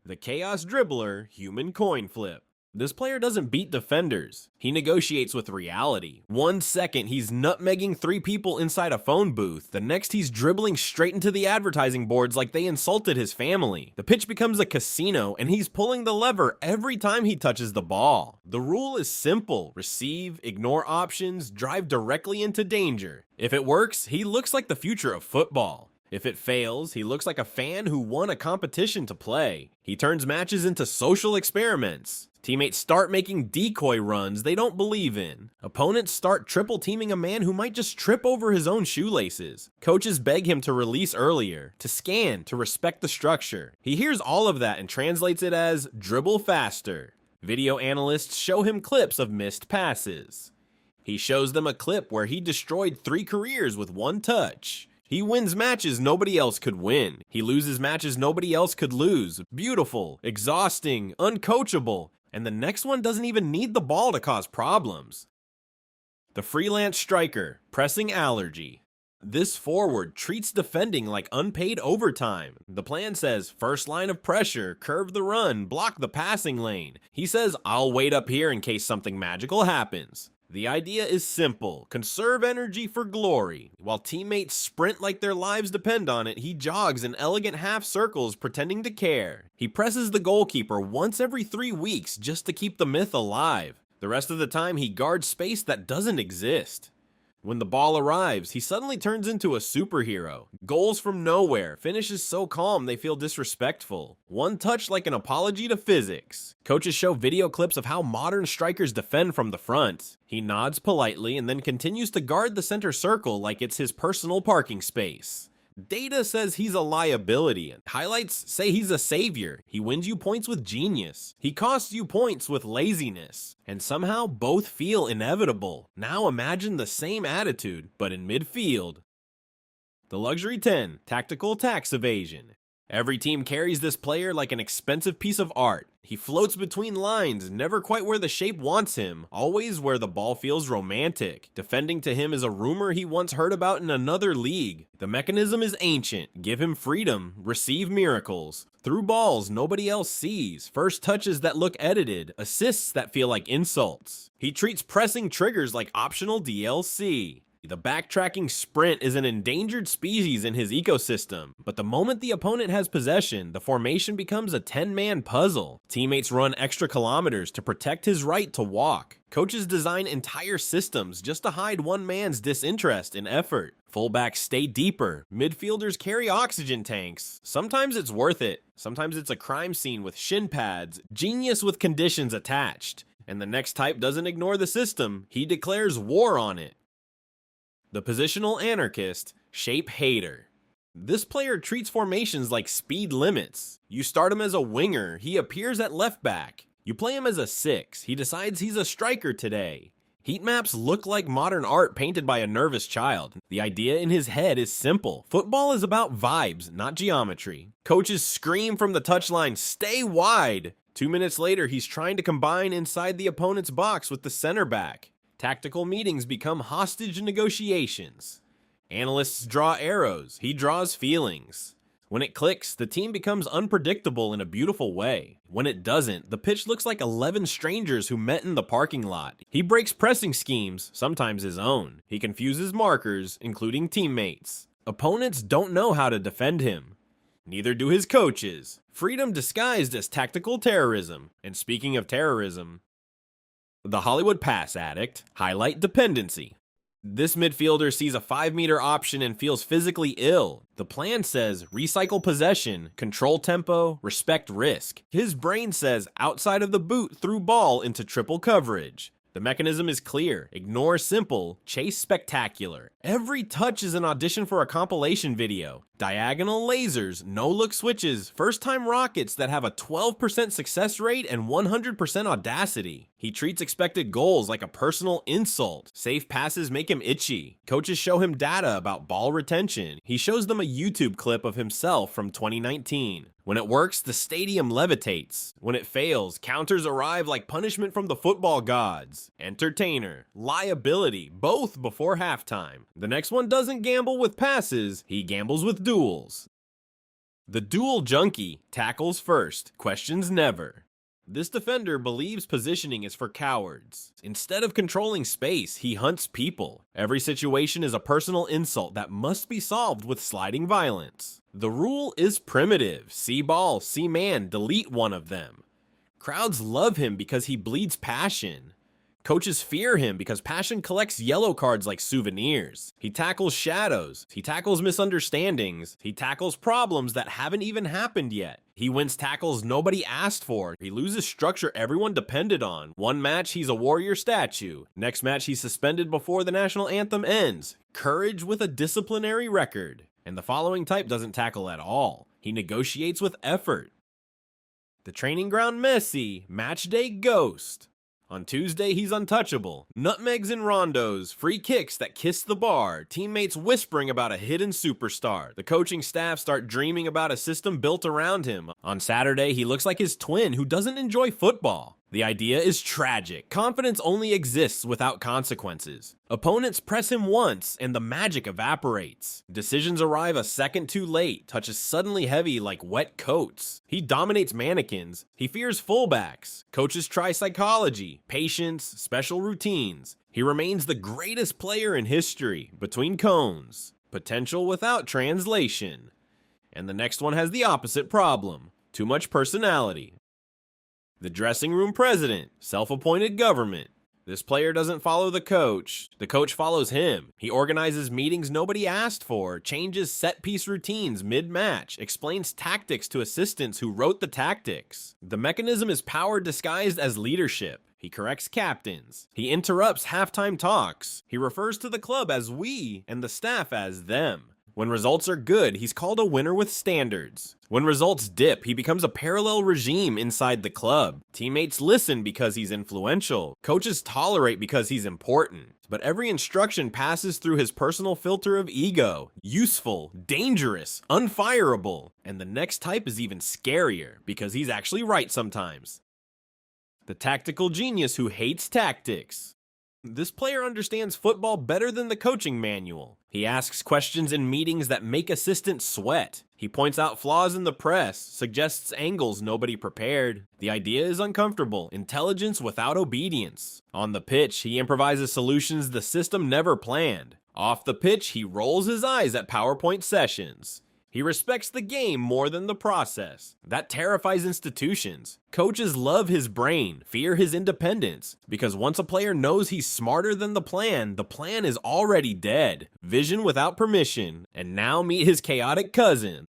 The Chaos Dribbler Human Coin Flip. This player doesn't beat defenders. He negotiates with reality. 1 second, he's nutmegging 3 people inside a phone booth. The next, he's dribbling straight into the advertising boards like they insulted his family. The pitch becomes a casino, and he's pulling the lever every time he touches the ball. The rule is simple. Receive, ignore options, drive directly into danger. If it works, he looks like the future of football. If it fails, he looks like a fan who won a competition to play. He turns matches into social experiments. Teammates start making decoy runs they don't believe in. Opponents start triple teaming a man who might just trip over his own shoelaces. Coaches beg him to release earlier, to scan, to respect the structure. He hears all of that and translates it as dribble faster. Video analysts show him clips of missed passes. He shows them a clip where he destroyed 3 careers with 1 touch. He wins matches nobody else could win. He loses matches nobody else could lose. Beautiful, exhausting, uncoachable. And the next one doesn't even need the ball to cause problems. The freelance striker, pressing allergy. This forward treats defending like unpaid overtime. The plan says, first line of pressure, curve the run, block the passing lane. He says, I'll wait up here in case something magical happens. The idea is simple. Conserve energy for glory. While teammates sprint like their lives depend on it, he jogs in elegant half circles pretending to care. He presses the goalkeeper once every 3 weeks just to keep the myth alive. The rest of the time, he guards space that doesn't exist. When the ball arrives, he suddenly turns into a superhero. Goals from nowhere, finishes so calm they feel disrespectful. 1 touch like an apology to physics. Coaches show video clips of how modern strikers defend from the front. He nods politely and then continues to guard the center circle like it's his personal parking space. Data says he's a liability. Highlights say he's a savior. He wins you points with genius. He costs you points with laziness. And somehow both feel inevitable. Now imagine the same attitude, but in midfield. The Luxury 10, Tactical Tax Evasion. Every team carries this player like an expensive piece of art. He floats between lines, never quite where the shape wants him, always where the ball feels romantic. Defending to him is a rumor he once heard about in another league. The mechanism is ancient. Give him freedom, receive miracles. Through balls nobody else sees, first touches that look edited, assists that feel like insults. He treats pressing triggers like optional DLC. The backtracking sprint is an endangered species in his ecosystem, but the moment the opponent has possession, the formation becomes a 10-man puzzle. Teammates run extra kilometers to protect his right to walk. Coaches design entire systems just to hide one man's disinterest in effort. Fullbacks stay deeper. Midfielders carry oxygen tanks. Sometimes it's worth it. Sometimes it's a crime scene with shin pads, genius with conditions attached. And the next type doesn't ignore the system, he declares war on it. The positional anarchist, shape hater. This player treats formations like speed limits. You start him as a winger, he appears at left back. You play him as a 6, he decides he's a striker today. Heat maps look like modern art painted by a nervous child. The idea in his head is simple. Football is about vibes, not geometry. Coaches scream from the touchline, stay wide. 2 minutes later, he's trying to combine inside the opponent's box with the center back. Tactical meetings become hostage negotiations. Analysts draw arrows, he draws feelings. When it clicks, the team becomes unpredictable in a beautiful way. When it doesn't, the pitch looks like 11 strangers who met in the parking lot. He breaks pressing schemes, sometimes his own. He confuses markers, including teammates. Opponents don't know how to defend him. Neither do his coaches. Freedom disguised as tactical terrorism. And speaking of terrorism, the Hollywood pass addict, highlight dependency. This midfielder sees a 5-meter option and feels physically ill. The plan says recycle possession, control tempo, respect risk. His brain says outside of the boot through ball into triple coverage. The mechanism is clear. Ignore simple, chase spectacular. Every touch is an audition for a compilation video. Diagonal lasers, no-look switches, first-time rockets that have a 12% success rate and 100% audacity. He treats expected goals like a personal insult. Safe passes make him itchy. Coaches show him data about ball retention. He shows them a YouTube clip of himself from 2019. When it works, the stadium levitates. When it fails, counters arrive like punishment from the football gods. Entertainer, liability, both before halftime. The next one doesn't gamble with passes, he gambles with duels. The dual junkie tackles first, questions never. This defender believes positioning is for cowards. Instead of controlling space, he hunts people. Every situation is a personal insult that must be solved with sliding violence. The rule is primitive. See ball, see man, delete one of them. Crowds love him because he bleeds passion. Coaches fear him because passion collects yellow cards like souvenirs. He tackles shadows. He tackles misunderstandings. He tackles problems that haven't even happened yet. He wins tackles nobody asked for. He loses structure everyone depended on. One match, he's a warrior statue. Next match, he's suspended before the national anthem ends. Courage with a disciplinary record. And the following type doesn't tackle at all. He negotiates with effort. The training ground Messi, match day ghost. On Tuesday, he's untouchable. Nutmegs and rondos, free kicks that kiss the bar, teammates whispering about a hidden superstar. The coaching staff start dreaming about a system built around him. On Saturday, he looks like his twin who doesn't enjoy football. The idea is tragic. Confidence only exists without consequences. Opponents press him once, and the magic evaporates. Decisions arrive a second too late, touches suddenly heavy like wet coats. He dominates mannequins. He fears fullbacks. Coaches try psychology, patience, special routines. He remains the greatest player in history, between cones. Potential without translation. And the next one has the opposite problem. Too much personality. The dressing room president, self-appointed government. This player doesn't follow the coach follows him. He organizes meetings nobody asked for, changes set-piece routines mid-match, explains tactics to assistants who wrote the tactics. The mechanism is power disguised as leadership. He corrects captains. He interrupts halftime talks. He refers to the club as we and the staff as them. When results are good, he's called a winner with standards. When results dip, he becomes a parallel regime inside the club. Teammates listen because he's influential. Coaches tolerate because he's important. But every instruction passes through his personal filter of ego. Useful, dangerous, unfireable. And the next type is even scarier because he's actually right sometimes. The tactical genius who hates tactics. This player understands football better than the coaching manual. He asks questions in meetings that make assistants sweat. He points out flaws in the press, suggests angles nobody prepared. The idea is uncomfortable, intelligence without obedience. On the pitch, he improvises solutions the system never planned. Off the pitch, he rolls his eyes at PowerPoint sessions. He respects the game more than the process. That terrifies institutions. Coaches love his brain, fear his independence, because once a player knows he's smarter than the plan is already dead. Vision without permission. And now meet his chaotic cousin.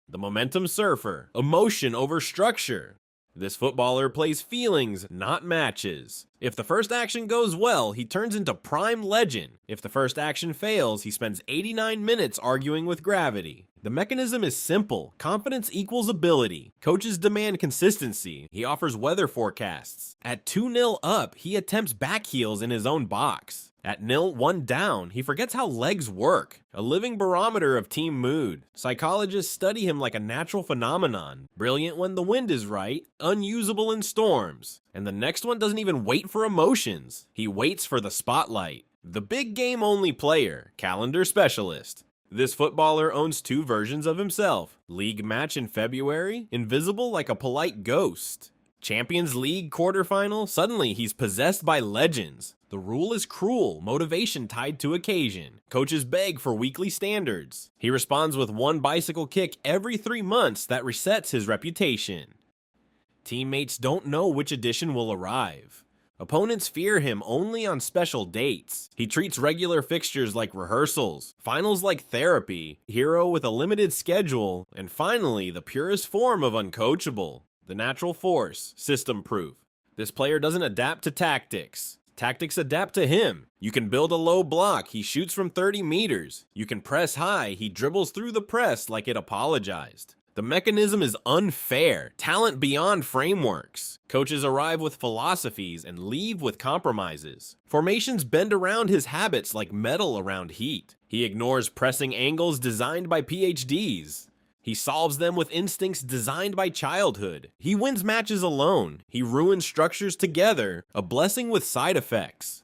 The momentum surfer, emotion over structure. This footballer plays feelings, not matches. If the first action goes well, he turns into prime legend. If the first action fails, he spends 89 minutes arguing with gravity. The mechanism is simple. Confidence equals ability. Coaches demand consistency. He offers weather forecasts. At 2-0 up, he attempts back heels in his own box. At 0-1 down, he forgets how legs work. A living barometer of team mood. Psychologists study him like a natural phenomenon. Brilliant when the wind is right, unusable in storms. And the next one doesn't even wait for emotions. He waits for the spotlight. The big game only player, calendar specialist. This footballer owns two versions of himself. League match in February, invisible like a polite ghost. Champions League quarterfinal, suddenly he's possessed by legends. The rule is cruel, motivation tied to occasion. Coaches beg for weekly standards. He responds with one bicycle kick every 3 months that resets his reputation. Teammates don't know which edition will arrive. Opponents fear him only on special dates. He treats regular fixtures like rehearsals, finals like therapy, hero with a limited schedule, and finally, the purest form of uncoachable. The natural force, system proof. This player doesn't adapt to tactics. Tactics adapt to him. You can build a low block, he shoots from 30 meters. You can press high, he dribbles through the press like it apologized. The mechanism is unfair, talent beyond frameworks. Coaches arrive with philosophies and leave with compromises. Formations bend around his habits like metal around heat. He ignores pressing angles designed by PhDs. He solves them with instincts designed by childhood. He wins matches alone. He ruins structures together, a blessing with side effects.